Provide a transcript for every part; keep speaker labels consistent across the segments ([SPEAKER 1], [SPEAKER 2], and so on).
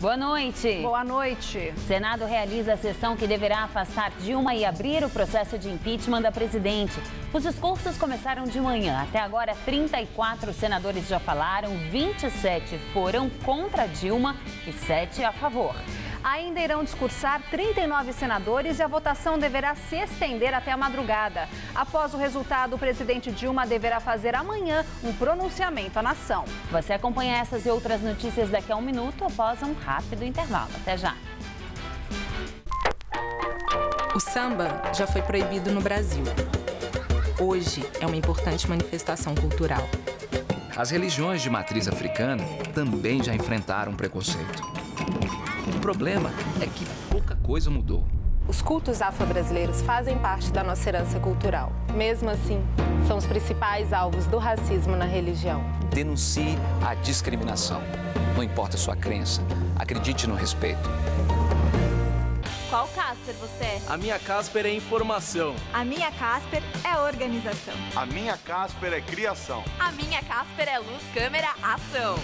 [SPEAKER 1] Boa noite.
[SPEAKER 2] Boa noite.
[SPEAKER 1] O Senado realiza a sessão que deverá afastar Dilma e abrir o processo de impeachment da presidente. Os discursos começaram de manhã. Até agora, 34 senadores já falaram, 27 foram contra Dilma e 7 a favor.
[SPEAKER 2] Ainda irão discursar 39 senadores e a votação deverá se estender até a madrugada. Após o resultado, o presidente Dilma deverá fazer amanhã um pronunciamento à nação.
[SPEAKER 1] Você acompanha essas e outras notícias daqui a um minuto após um rápido intervalo. Até já.
[SPEAKER 3] O samba já foi proibido no Brasil. Hoje é uma importante manifestação cultural.
[SPEAKER 4] As religiões de matriz africana também já enfrentaram preconceito. O problema é que pouca coisa mudou.
[SPEAKER 3] Os cultos afro-brasileiros fazem parte da nossa herança cultural. Mesmo assim, são os principais alvos do racismo na religião.
[SPEAKER 4] Denuncie a discriminação. Não importa a sua crença, acredite no respeito.
[SPEAKER 5] Qual Casper você é?
[SPEAKER 6] A minha Casper é informação.
[SPEAKER 5] A minha Casper é organização.
[SPEAKER 7] A minha Casper é criação.
[SPEAKER 5] A minha Casper é luz, câmera, ação.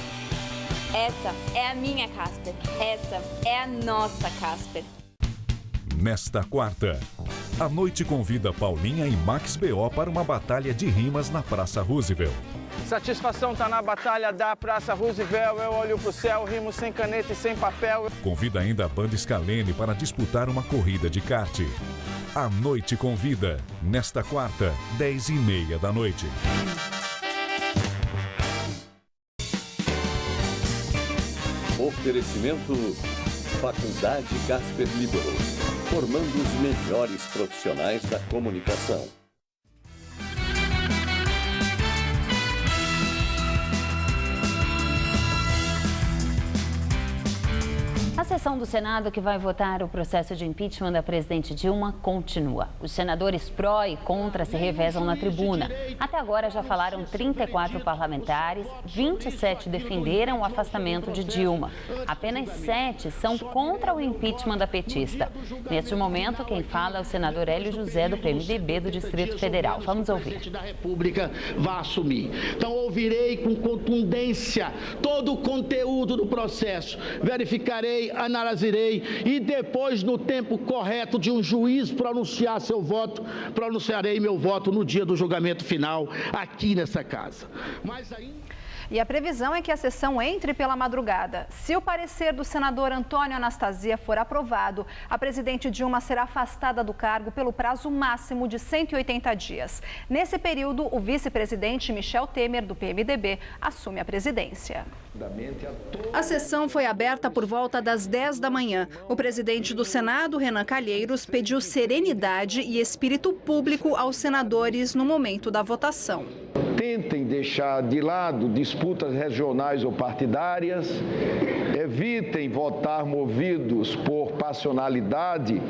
[SPEAKER 5] Essa é a minha Casper. Essa é a nossa Casper.
[SPEAKER 8] Nesta quarta, a noite convida Paulinha e Max B.O. para uma batalha de rimas na Praça Roosevelt.
[SPEAKER 6] Satisfação tá na batalha da Praça Roosevelt. Eu olho pro céu, rimo sem caneta e sem papel.
[SPEAKER 8] Convida ainda a banda Scalene para disputar uma corrida de kart. A noite convida, nesta quarta, 10h30 da noite.
[SPEAKER 9] Oferecimento Faculdade Casper Libero, formando os melhores profissionais da comunicação.
[SPEAKER 1] A sessão do Senado que vai votar o processo de impeachment da presidente Dilma continua. Os senadores pró e contra se revezam na tribuna. Até agora já falaram 34 parlamentares, 27 defenderam o afastamento de Dilma. Apenas 7 são contra o impeachment da petista. Neste momento, quem fala é o senador Hélio José, do PMDB do Distrito Federal. Vamos ouvir.
[SPEAKER 10] O presidente da República vai assumir. Então, ouvirei com contundência todo o conteúdo do processo, verificarei, analisarei e depois, no tempo correto de um juiz pronunciar seu voto, pronunciarei meu voto no dia do julgamento final aqui nessa casa.
[SPEAKER 2] E a previsão é que a sessão entre pela madrugada. Se o parecer do senador Antônio Anastasia for aprovado, a presidente Dilma será afastada do cargo pelo prazo máximo de 180 dias. Nesse período, o vice-presidente Michel Temer, do PMDB, assume a presidência. A sessão foi aberta por volta das 10 da manhã. O presidente do Senado, Renan Calheiros, pediu serenidade e espírito público aos senadores no momento da votação.
[SPEAKER 11] Tentem deixar de lado disputas regionais ou partidárias, evitem votar movidos por passionalidade,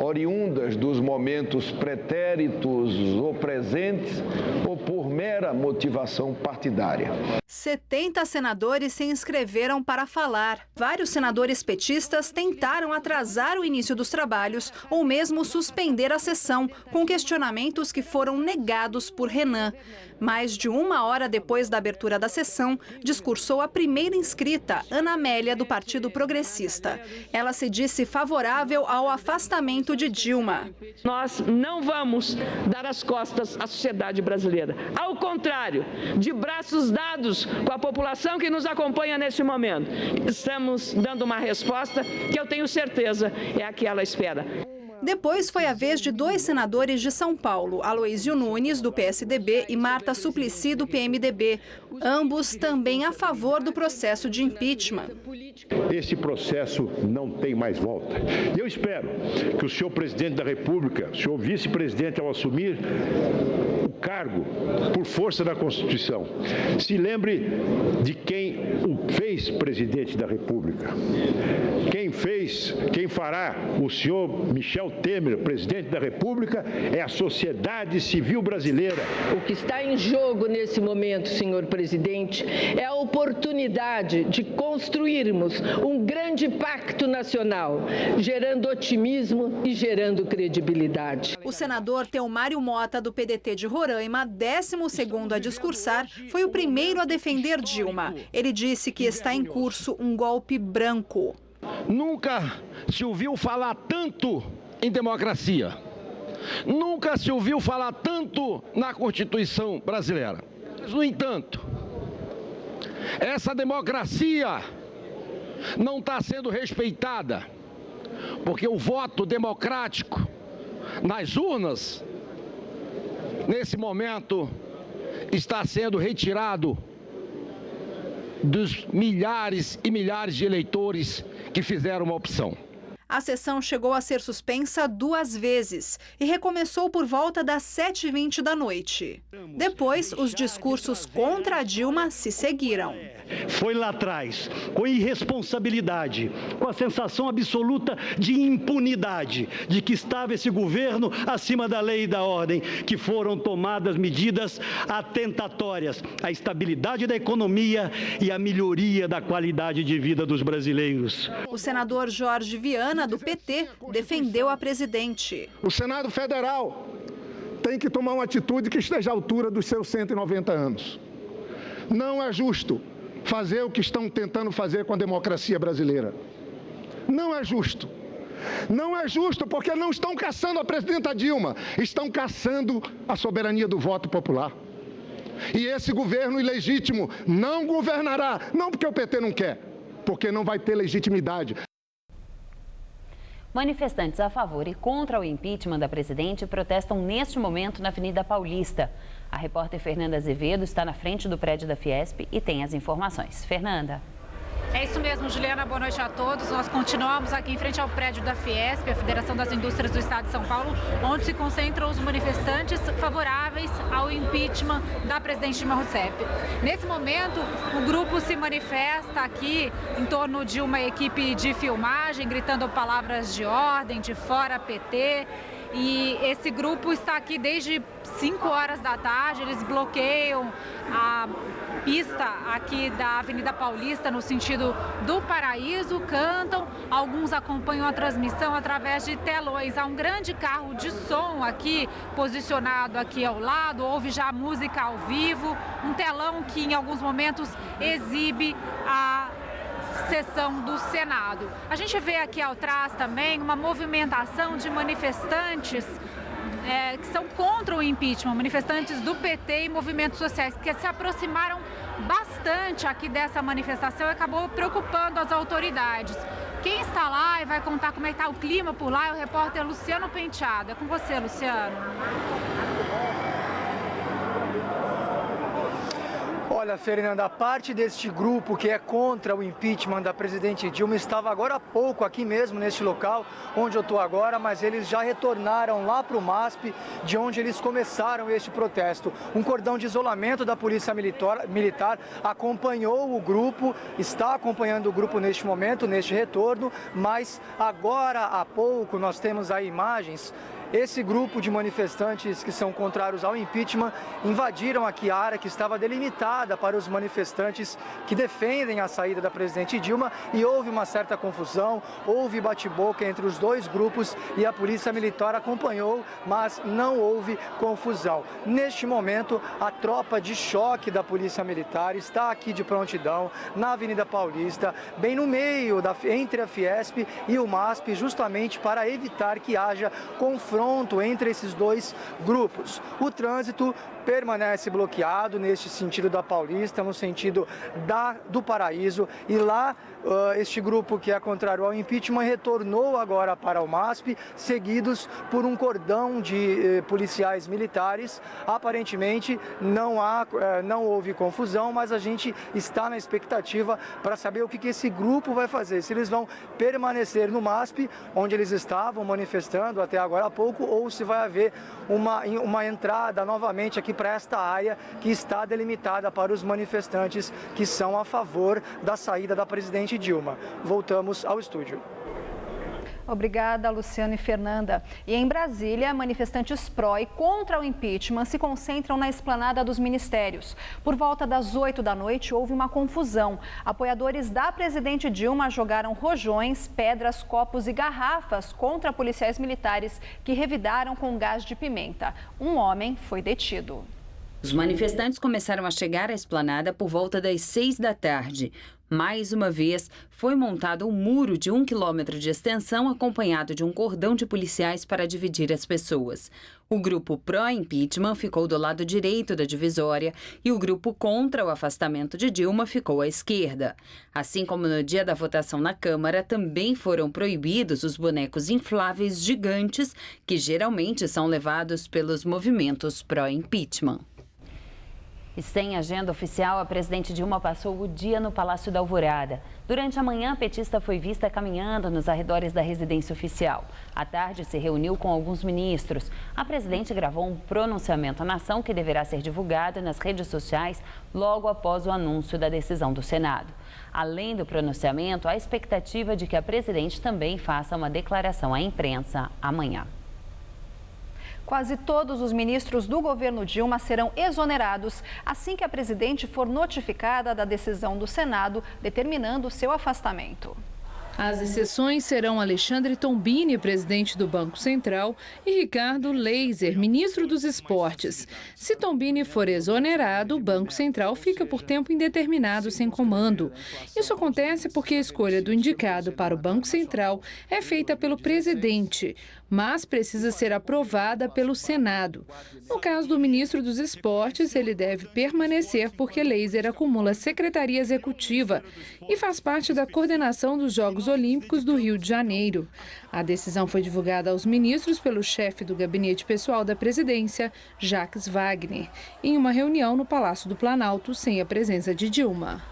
[SPEAKER 11] oriundas dos momentos pretéritos ou presentes, ou por mera motivação partidária.
[SPEAKER 2] 70 senadores se inscreveram para falar. Vários senadores petistas tentaram atrasar o início dos trabalhos ou mesmo suspender a sessão, com questionamentos que foram negados por Renan. Mais de uma hora depois da abertura da sessão, discursou a primeira inscrita, Ana Amélia, do Partido Progressista. Ela se disse favorável ao afastamento de Dilma.
[SPEAKER 12] Nós não vamos dar as costas à sociedade brasileira. Ao contrário, de braços dados com a população que nos acompanha nesse momento, estamos dando uma resposta que eu tenho certeza é a que ela espera.
[SPEAKER 2] Depois foi a vez de 2 senadores de São Paulo, Aloísio Nunes, do PSDB, e Marta Suplicy, do PMDB. Ambos também a favor do processo de impeachment.
[SPEAKER 11] Esse processo não tem mais volta. Eu espero que o senhor presidente da República, o senhor vice-presidente, ao assumir o cargo por força da Constituição, se lembre de quem o fez presidente da República. Quem fará o senhor Michel Temer, presidente da República, é a sociedade civil brasileira.
[SPEAKER 13] O que está em jogo nesse momento, senhor presidente, é a oportunidade de construirmos um grande pacto nacional, gerando otimismo e gerando credibilidade.
[SPEAKER 2] O senador Teomário Mota, do PDT de Roraima, 12º a discursar, foi o primeiro a defender Dilma. Ele disse que está em curso um golpe branco.
[SPEAKER 10] Nunca se ouviu falar tanto em democracia. Nunca se ouviu falar tanto na Constituição brasileira. Mas, no entanto, essa democracia não está sendo respeitada, porque o voto democrático nas urnas, nesse momento, está sendo retirado dos milhares e milhares de eleitores que fizeram uma opção.
[SPEAKER 2] A sessão chegou a ser suspensa 2 vezes e recomeçou por volta das 7h20 da noite. Depois, os discursos contra a Dilma se seguiram.
[SPEAKER 14] Foi lá atrás, com irresponsabilidade, com a sensação absoluta de impunidade, de que estava esse governo acima da lei e da ordem, que foram tomadas medidas atentatórias à estabilidade da economia e à melhoria da qualidade de vida dos brasileiros.
[SPEAKER 2] O senador Jorge Viana, do PT, defendeu a presidente.
[SPEAKER 15] O Senado Federal tem que tomar uma atitude que esteja à altura dos seus 190 anos. Não é justo fazer o que estão tentando fazer com a democracia brasileira. Não é justo. Não é justo porque não estão caçando a presidenta Dilma, estão caçando a soberania do voto popular. E esse governo ilegítimo não governará, não porque o PT não quer, porque não vai ter legitimidade.
[SPEAKER 1] Manifestantes a favor e contra o impeachment da presidente protestam neste momento na Avenida Paulista. A repórter Fernanda Azevedo está na frente do prédio da Fiesp e tem as informações. Fernanda.
[SPEAKER 16] É isso mesmo, Juliana. Boa noite a todos. Nós continuamos aqui em frente ao prédio da Fiesp, a Federação das Indústrias do Estado de São Paulo, onde se concentram os manifestantes favoráveis ao impeachment da presidente Dilma Rousseff. Nesse momento, o grupo se manifesta aqui em torno de uma equipe de filmagem, gritando palavras de ordem, de fora PT. E esse grupo está aqui desde 5 horas da tarde, eles bloqueiam a pista aqui da Avenida Paulista no sentido do Paraíso, cantam, alguns acompanham a transmissão através de telões. Há um grande carro de som aqui, posicionado aqui ao lado, houve já música ao vivo, um telão que em alguns momentos exibe a sessão do Senado. A gente vê aqui atrás também uma movimentação de manifestantes que são contra o impeachment, manifestantes do PT e movimentos sociais, que se aproximaram bastante aqui dessa manifestação e acabou preocupando as autoridades. Quem está lá e vai contar como é que está o clima por lá é o repórter Luciano Penteado. É com você, Luciano.
[SPEAKER 17] Olha, Fernanda, parte deste grupo que é contra o impeachment da presidente Dilma estava agora há pouco aqui mesmo, neste local onde eu estou agora, mas eles já retornaram lá para o MASP, de onde eles começaram este protesto. Um cordão de isolamento da Polícia Militar acompanhou o grupo, está acompanhando o grupo neste momento, neste retorno, mas agora há pouco nós temos aí imagens. Esse grupo de manifestantes que são contrários ao impeachment invadiram aqui a área que estava delimitada para os manifestantes que defendem a saída da presidente Dilma e houve uma certa confusão, houve bate-boca entre os dois grupos e a Polícia Militar acompanhou, mas não houve confusão. Neste momento, a tropa de choque da Polícia Militar está aqui de prontidão na Avenida Paulista, bem no meio, entre a Fiesp e o MASP, justamente para evitar que haja confronto entre esses dois grupos. O trânsito permanece bloqueado neste sentido da Paulista, no sentido do Paraíso, e lá este grupo que é contrário ao impeachment retornou agora para o MASP, seguidos por um cordão de policiais militares. Aparentemente não houve confusão, mas a gente está na expectativa para saber o que esse grupo vai fazer, se eles vão permanecer no MASP, onde eles estavam manifestando até agora há pouco, ou se vai haver uma entrada novamente aqui para esta área que está delimitada para os manifestantes que são a favor da saída da presidente Dilma. Voltamos ao estúdio.
[SPEAKER 2] Obrigada, Luciano e Fernanda. E em Brasília, manifestantes pró e contra o impeachment se concentram na esplanada dos ministérios. Por volta das 8 da noite, houve uma confusão. Apoiadores da presidente Dilma jogaram rojões, pedras, copos e garrafas contra policiais militares que revidaram com gás de pimenta. Um homem foi detido.
[SPEAKER 18] Os manifestantes começaram a chegar à esplanada por volta das 6 da tarde. Mais uma vez, foi montado um muro de 1 quilômetro de extensão acompanhado de um cordão de policiais para dividir as pessoas. O grupo pró-impeachment ficou do lado direito da divisória e o grupo contra o afastamento de Dilma ficou à esquerda. Assim como no dia da votação na Câmara, também foram proibidos os bonecos infláveis gigantes que geralmente são levados pelos movimentos pró-impeachment.
[SPEAKER 1] E sem agenda oficial, a presidente Dilma passou o dia no Palácio da Alvorada. Durante a manhã, a petista foi vista caminhando nos arredores da residência oficial. À tarde, se reuniu com alguns ministros. A presidente gravou um pronunciamento à nação que deverá ser divulgado nas redes sociais logo após o anúncio da decisão do Senado. Além do pronunciamento, há a expectativa de que a presidente também faça uma declaração à imprensa amanhã.
[SPEAKER 2] Quase todos os ministros do governo Dilma serão exonerados assim que a presidente for notificada da decisão do Senado determinando seu afastamento.
[SPEAKER 19] As exceções serão Alexandre Tombini, presidente do Banco Central, e Ricardo Leyser, ministro dos Esportes. Se Tombini for exonerado, o Banco Central fica por tempo indeterminado sem comando. Isso acontece porque a escolha do indicado para o Banco Central é feita pelo presidente, mas precisa ser aprovada pelo Senado. No caso do ministro dos Esportes, ele deve permanecer porque Leyser acumula secretaria executiva e faz parte da coordenação dos Jogos Olímpicos do Rio de Janeiro. A decisão foi divulgada aos ministros pelo chefe do gabinete pessoal da presidência, Jacques Wagner, em uma reunião no Palácio do Planalto sem a presença de Dilma.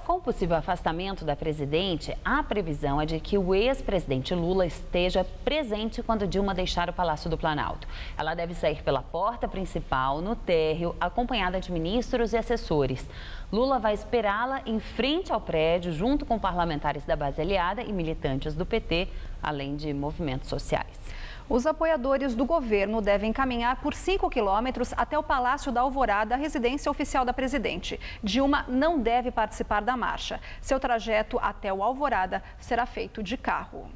[SPEAKER 1] Com o possível afastamento da presidente, a previsão é de que o ex-presidente Lula esteja presente quando Dilma deixar o Palácio do Planalto. Ela deve sair pela porta principal, no térreo, acompanhada de ministros e assessores. Lula vai esperá-la em frente ao prédio, junto com parlamentares da base aliada e militantes do PT, além de movimentos sociais.
[SPEAKER 2] Os apoiadores do governo devem caminhar por 5 quilômetros até o Palácio da Alvorada, a residência oficial da presidente. Dilma não deve participar da marcha. Seu trajeto até o Alvorada será feito de carro.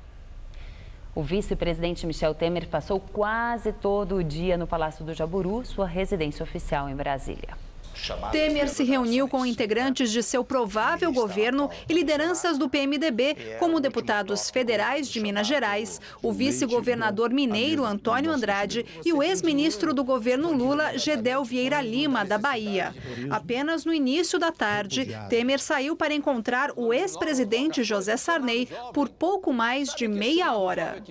[SPEAKER 1] O vice-presidente Michel Temer passou quase todo o dia no Palácio do Jaburu, sua residência oficial em Brasília.
[SPEAKER 2] Temer se reuniu com integrantes de seu provável governo e lideranças do PMDB, como deputados federais de Minas Gerais, o vice-governador mineiro Antônio Andrade e o ex-ministro do governo Lula, Gedel Vieira Lima, da Bahia. Apenas no início da tarde, Temer saiu para encontrar o ex-presidente José Sarney por pouco mais de meia hora.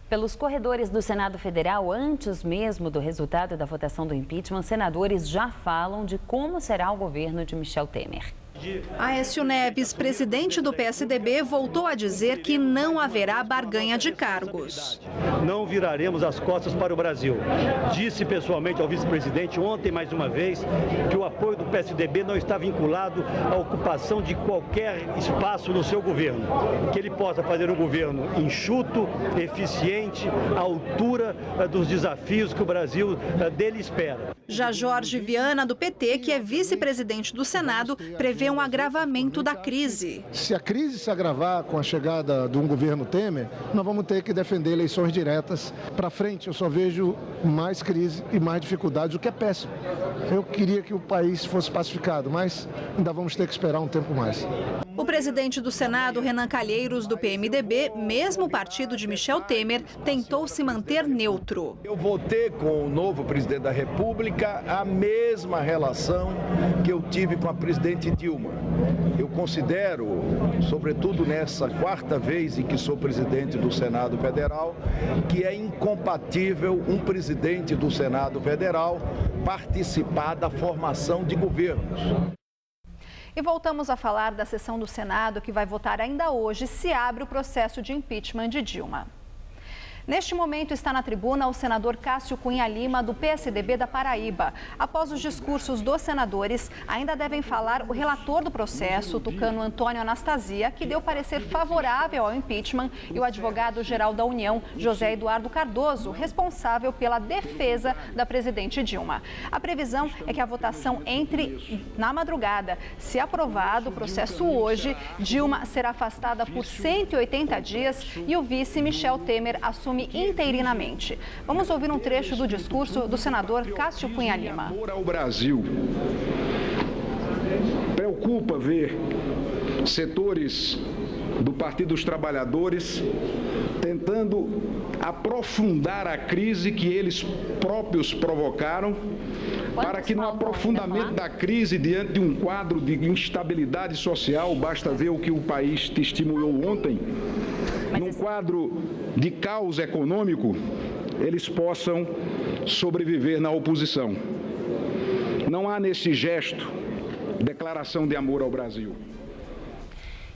[SPEAKER 1] Pelos corredores do Senado Federal, antes mesmo do resultado da votação do impeachment, senadores já falam de como será o governo de Michel Temer.
[SPEAKER 2] Aécio Neves, presidente do PSDB, voltou a dizer que não haverá barganha de cargos.
[SPEAKER 14] Não viraremos as costas para o Brasil. Disse pessoalmente ao vice-presidente ontem, mais uma vez, que o apoio do PSDB não está vinculado à ocupação de qualquer espaço no seu governo. Que ele possa fazer um governo enxuto, eficiente, à altura dos desafios que o Brasil dele espera.
[SPEAKER 2] Já Jorge Viana, do PT, que é vice-presidente do Senado, prevê um agravamento da crise.
[SPEAKER 15] Se a crise se agravar com a chegada de um governo Temer, nós vamos ter que defender eleições diretas. Para frente, eu só vejo mais crise e mais dificuldades, o que é péssimo. Eu queria que o país fosse pacificado, mas ainda vamos ter que esperar um tempo mais.
[SPEAKER 2] O presidente do Senado, Renan Calheiros, do PMDB, mesmo partido de Michel Temer, tentou se manter neutro.
[SPEAKER 7] Eu vou ter com o novo presidente da República a mesma relação que eu tive com a presidente Dilma. Eu considero, sobretudo nessa quarta vez em que sou presidente do Senado Federal, que é incompatível um presidente do Senado Federal participar da formação de governos.
[SPEAKER 2] E voltamos a falar da sessão do Senado que vai votar ainda hoje se abre o processo de impeachment de Dilma. Neste momento está na tribuna o senador Cássio Cunha Lima, do PSDB da Paraíba. Após os discursos dos senadores, ainda devem falar o relator do processo, o tucano Antônio Anastasia, que deu parecer favorável ao impeachment, e o advogado-geral da União, José Eduardo Cardoso, responsável pela defesa da presidente Dilma. A previsão é que a votação entre na madrugada. Se aprovado o processo hoje, Dilma será afastada por 180 dias e o vice Michel Temer assume interinamente. Vamos ouvir um trecho do discurso do senador Cássio Cunha Lima.
[SPEAKER 15] Amor ao Brasil.
[SPEAKER 7] Preocupa ver setores do Partido dos Trabalhadores tentando aprofundar a crise que eles próprios provocaram, para que no aprofundamento da crise, diante de um quadro de instabilidade social, basta ver o que o país testemunhou ontem, num quadro de caos econômico, eles possam sobreviver na oposição. Não há nesse gesto declaração de amor ao Brasil.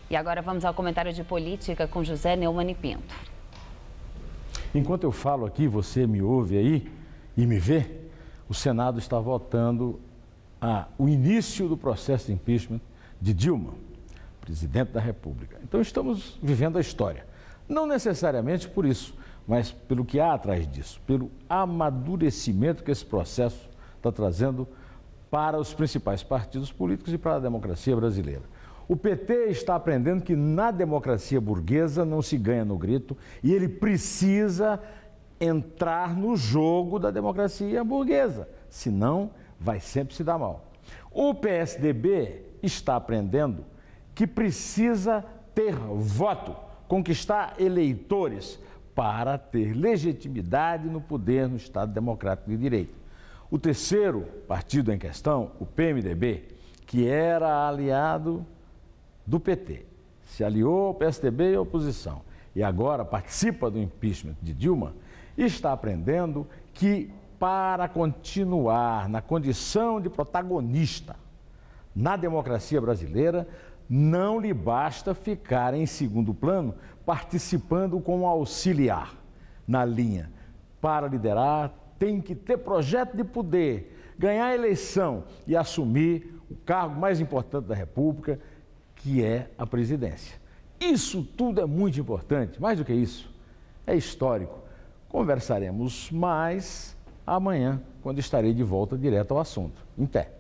[SPEAKER 1] E agora vamos ao comentário de política com José Neumann e Pinto.
[SPEAKER 20] Enquanto eu falo aqui, você me ouve aí e me vê, o Senado está votando o início do processo de impeachment de Dilma, presidente da República. Então estamos vivendo a história. Não necessariamente por isso, mas pelo que há atrás disso, pelo amadurecimento que esse processo está trazendo para os principais partidos políticos e para a democracia brasileira. O PT está aprendendo que na democracia burguesa não se ganha no grito e ele precisa entrar no jogo da democracia burguesa, senão vai sempre se dar mal. O PSDB está aprendendo que precisa ter voto, conquistar eleitores para ter legitimidade no poder no Estado Democrático de Direito. O terceiro partido em questão, o PMDB, que era aliado do PT, se aliou ao PSDB e à oposição e agora participa do impeachment de Dilma, está aprendendo que para continuar na condição de protagonista na democracia brasileira, não lhe basta ficar em segundo plano participando como auxiliar na linha. Para liderar, tem que ter projeto de poder, ganhar a eleição e assumir o cargo mais importante da República, que é a presidência. Isso tudo é muito importante, mais do que isso, é histórico. Conversaremos mais amanhã, quando estarei de volta direto ao assunto. Em pé.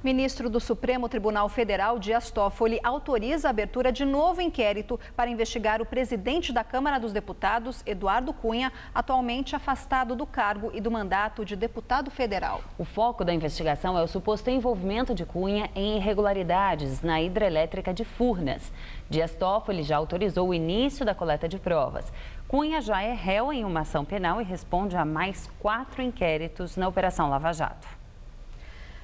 [SPEAKER 2] Ministro do Supremo Tribunal Federal, Dias Toffoli, autoriza a abertura de novo inquérito para investigar o presidente da Câmara dos Deputados, Eduardo Cunha, atualmente afastado do cargo e do mandato de deputado federal.
[SPEAKER 1] O foco da investigação é o suposto envolvimento de Cunha em irregularidades na hidrelétrica de Furnas. Dias Toffoli já autorizou o início da coleta de provas. Cunha já é réu em uma ação penal e responde a mais 4 inquéritos na Operação Lava Jato.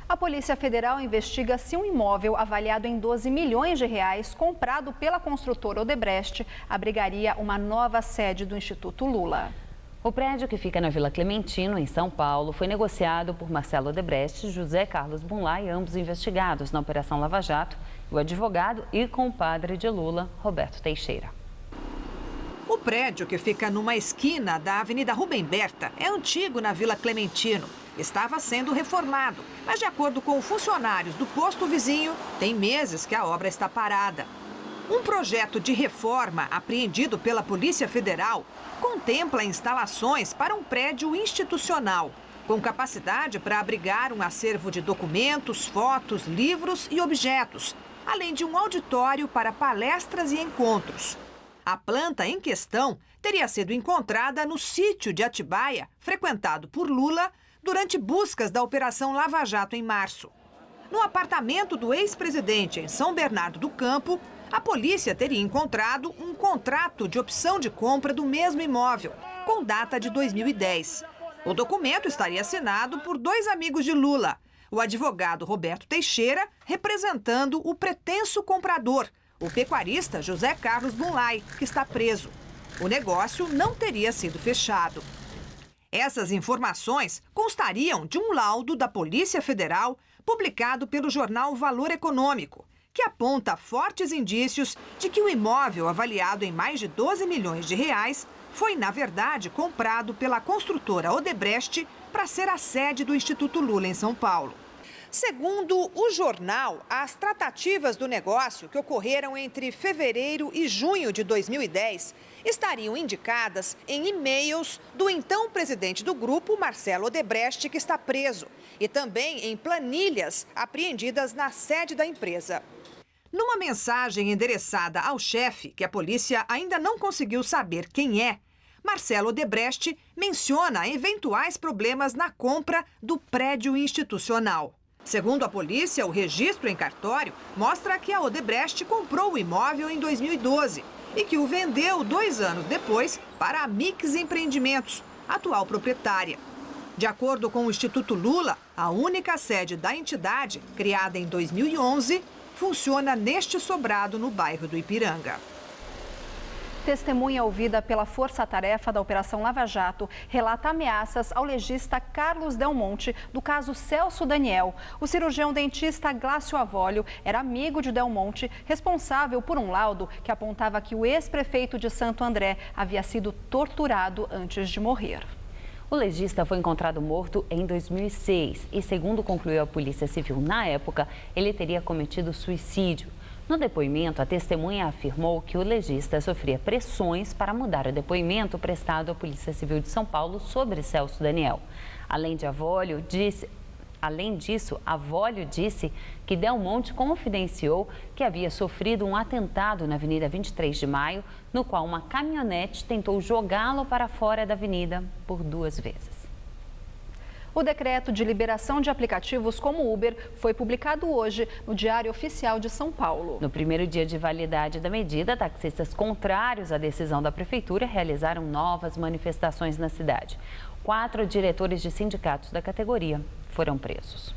[SPEAKER 2] A Polícia Federal investiga se um imóvel avaliado em 12 milhões de reais, comprado pela construtora Odebrecht, abrigaria uma nova sede do Instituto Lula.
[SPEAKER 1] O prédio, que fica na Vila Clementino, em São Paulo, foi negociado por Marcelo Odebrecht e José Carlos Bunlai, ambos investigados na Operação Lava Jato, e o advogado e compadre de Lula, Roberto Teixeira.
[SPEAKER 21] O prédio, que fica numa esquina da Avenida Rubem Berta, é antigo na Vila Clementino. Estava sendo reformado, mas de acordo com funcionários do posto vizinho, tem meses que a obra está parada. Um projeto de reforma apreendido pela Polícia Federal contempla instalações para um prédio institucional, com capacidade para abrigar um acervo de documentos, fotos, livros e objetos, além de um auditório para palestras e encontros. A planta em questão teria sido encontrada no sítio de Atibaia, frequentado por Lula, durante buscas da Operação Lava Jato em março. No apartamento do ex-presidente em São Bernardo do Campo, a polícia teria encontrado um contrato de opção de compra do mesmo imóvel, com data de 2010. O documento estaria assinado por 2 amigos de Lula, o advogado Roberto Teixeira, representando o pretenso comprador, o pecuarista José Carlos Bunlai, que está preso. O negócio não teria sido fechado. Essas informações constariam de um laudo da Polícia Federal publicado pelo jornal Valor Econômico, que aponta fortes indícios de que o imóvel avaliado em mais de 12 milhões de reais foi, na verdade, comprado pela construtora Odebrecht para ser a sede do Instituto Lula em São Paulo. Segundo o jornal, as tratativas do negócio, que ocorreram entre fevereiro e junho de 2010, estariam indicadas em e-mails do então presidente do grupo, Marcelo Odebrecht, que está preso, e também em planilhas apreendidas na sede da empresa. Numa mensagem endereçada ao chefe, que a polícia ainda não conseguiu saber quem é, Marcelo Odebrecht menciona eventuais problemas na compra do prédio institucional. Segundo a polícia, o registro em cartório mostra que a Odebrecht comprou o imóvel em 2012 e que o vendeu 2 anos depois para a Mix Empreendimentos, atual proprietária. De acordo com o Instituto Lula, a única sede da entidade, criada em 2011, funciona neste sobrado no bairro do Ipiranga.
[SPEAKER 2] Testemunha ouvida pela Força-Tarefa da Operação Lava Jato relata ameaças ao legista Carlos Del Monte do caso Celso Daniel. O cirurgião dentista Glácio Avólio era amigo de Del Monte, responsável por um laudo que apontava que o ex-prefeito de Santo André havia sido torturado antes de morrer.
[SPEAKER 1] O legista foi encontrado morto em 2006 e, segundo concluiu a Polícia Civil na época, ele teria cometido suicídio. No depoimento, a testemunha afirmou que o legista sofria pressões para mudar o depoimento prestado à Polícia Civil de São Paulo sobre Celso Daniel. Além disso, Avólio disse que Del Monte confidenciou que havia sofrido um atentado na Avenida 23 de Maio, no qual uma caminhonete tentou jogá-lo para fora da avenida por 2 vezes.
[SPEAKER 2] O decreto de liberação de aplicativos como Uber foi publicado hoje no Diário Oficial de São Paulo.
[SPEAKER 1] No primeiro dia de validade da medida, taxistas contrários à decisão da Prefeitura realizaram novas manifestações na cidade. 4 diretores de sindicatos da categoria foram presos.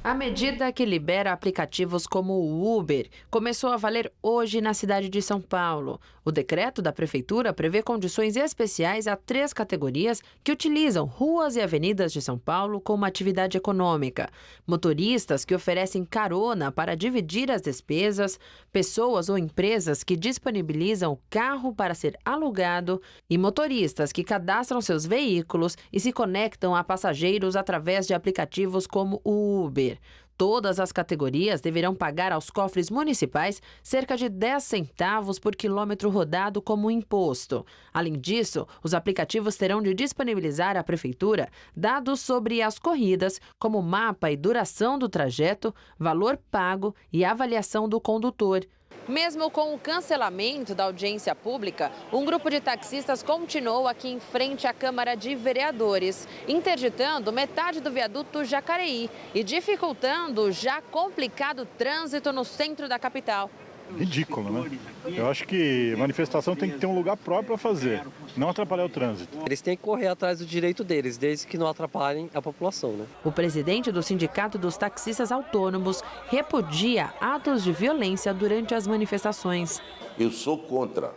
[SPEAKER 3] A medida que libera aplicativos como o Uber começou a valer hoje na cidade de São Paulo. O decreto da Prefeitura prevê condições especiais a 3 categorias que utilizam ruas e avenidas de São Paulo como atividade econômica. Motoristas que oferecem carona para dividir as despesas, pessoas ou empresas que disponibilizam o carro para ser alugado e motoristas que cadastram seus veículos e se conectam a passageiros através de aplicativos como o Uber. Todas as categorias deverão pagar aos cofres municipais cerca de 10 centavos por quilômetro rodado como imposto. Além disso, os aplicativos terão de disponibilizar à Prefeitura dados sobre as corridas, como mapa e duração do trajeto, valor pago e avaliação do condutor. Mesmo com o cancelamento da audiência pública, um grupo de taxistas continuou aqui em frente à Câmara de Vereadores, interditando metade do viaduto Jacareí e dificultando o já complicado trânsito no centro da capital.
[SPEAKER 22] Ridículo, né? Eu acho que a manifestação tem que ter um lugar próprio para fazer, não atrapalhar o trânsito.
[SPEAKER 23] Eles têm que correr atrás do direito deles, desde que não atrapalhem a população, né?
[SPEAKER 3] O presidente do Sindicato dos Taxistas Autônomos repudia atos de violência durante as manifestações.
[SPEAKER 24] Eu sou contra.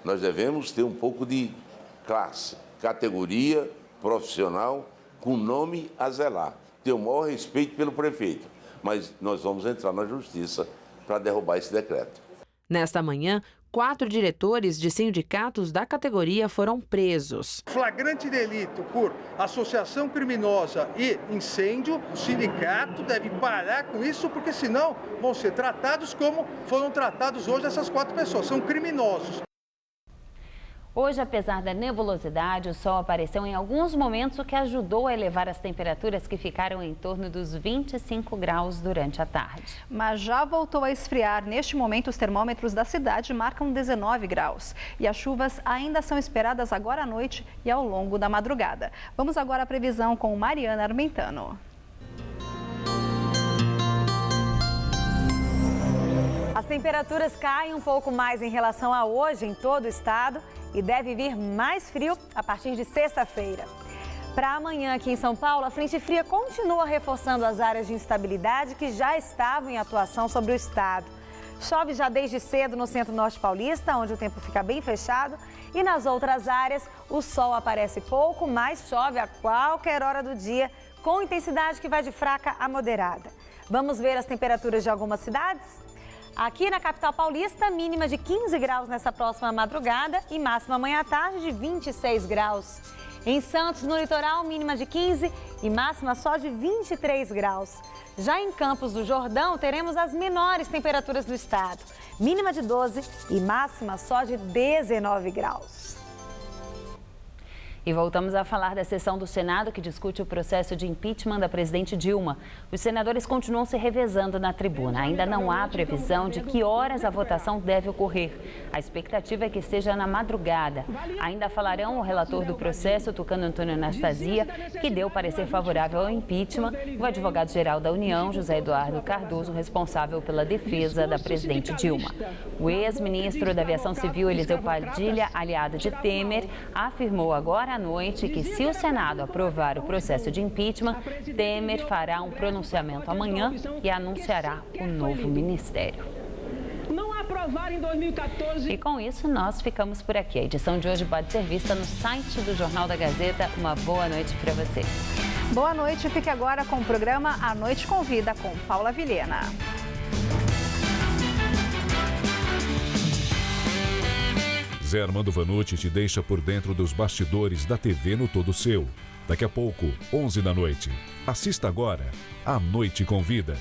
[SPEAKER 24] Nós devemos ter um pouco de classe, categoria profissional com nome a zelar. Tenho o maior respeito pelo prefeito, mas nós vamos entrar na justiça para derrubar esse decreto.
[SPEAKER 3] Nesta manhã, 4 diretores de sindicatos da categoria foram presos.
[SPEAKER 25] Flagrante delito por associação criminosa e incêndio, o sindicato deve parar com isso, porque senão vão ser tratados como foram tratados hoje essas 4 pessoas, são criminosos.
[SPEAKER 1] Hoje, apesar da nebulosidade, o sol apareceu em alguns momentos, o que ajudou a elevar as temperaturas que ficaram em torno dos 25 graus durante a tarde.
[SPEAKER 2] Mas já voltou a esfriar. Neste momento, os termômetros da cidade marcam 19 graus. E as chuvas ainda são esperadas agora à noite e ao longo da madrugada. Vamos agora à previsão com Mariana Armentano.
[SPEAKER 26] As temperaturas caem um pouco mais em relação a hoje em todo o estado e deve vir mais frio a partir de sexta-feira. Para amanhã aqui em São Paulo, a frente fria continua reforçando as áreas de instabilidade que já estavam em atuação sobre o estado. Chove já desde cedo no centro-norte paulista, onde o tempo fica bem fechado, e nas outras áreas o sol aparece pouco, mas chove a qualquer hora do dia, com intensidade que vai de fraca a moderada. Vamos ver as temperaturas de algumas cidades? Aqui na capital paulista, mínima de 15 graus nessa próxima madrugada e máxima amanhã à tarde de 26 graus. Em Santos, no litoral, mínima de 15 e máxima só de 23 graus. Já em Campos do Jordão, teremos as menores temperaturas do estado. Mínima de 12 e máxima só de 19 graus.
[SPEAKER 1] E voltamos a falar da sessão do Senado que discute o processo de impeachment da presidente Dilma. Os senadores continuam se revezando na tribuna. Ainda não há previsão de que horas a votação deve ocorrer. A expectativa é que esteja na madrugada. Ainda falarão o relator do processo, Tucano Antônio Anastasia, que deu parecer favorável ao impeachment, e o advogado-geral da União, José Eduardo Cardoso, responsável pela defesa da presidente Dilma. O ex-ministro da Aviação Civil, Eliseu Padilha, aliado de Temer, afirmou agora à noite que, se o Senado aprovar o processo de impeachment, Temer fará um pronunciamento amanhã e anunciará o novo ministério.
[SPEAKER 4] Não aprovar em 2014.
[SPEAKER 1] E com isso, nós ficamos por aqui. A edição de hoje pode ser vista no site do Jornal da Gazeta. Uma boa noite para você.
[SPEAKER 2] Boa noite. Fique agora com o programa A Noite Convida, com Paula Vilhena.
[SPEAKER 5] Zé Armando Vanucci te deixa por dentro dos bastidores da TV no Todo Seu. Daqui a pouco, 11 da noite. Assista agora A Noite Convida.